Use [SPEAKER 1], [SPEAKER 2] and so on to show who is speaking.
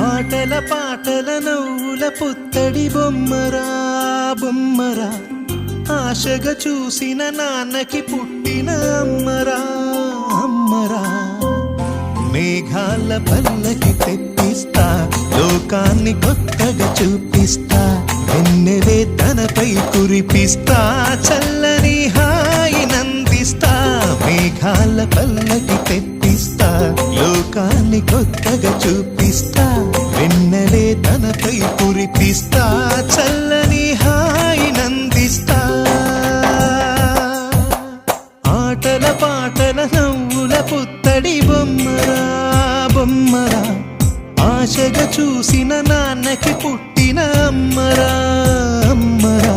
[SPEAKER 1] ఆటల పాటల నవ్వుల పుత్తడి బొమ్మరా బొమ్మరా, ఆశగా చూసిన నాన్నకి పుట్టిన అమ్మరా అమ్మరా. మేఘాల పల్లకి తెప్పిస్తా, లోకాన్ని కొత్తగా చూపిస్తా, వెన్నెలే తనపై కురిపిస్తా, చల్లని హాయి నందిస్తా. మేఘాల పల్లకి తెప్పిస్తా, లోకాన్ని కొత్తగా చూపిస్తా, వెన్నెలే తనపై కురిపిస్తా, చల్లని హాయి నందిస్తా. ఆటల పాటల నవ్వుల పుత్తడి బొమ్మరా బొమ్మరా, ఆశగా చూసిన నాన్నకి పుట్టిన అమ్మరా అమ్మరా.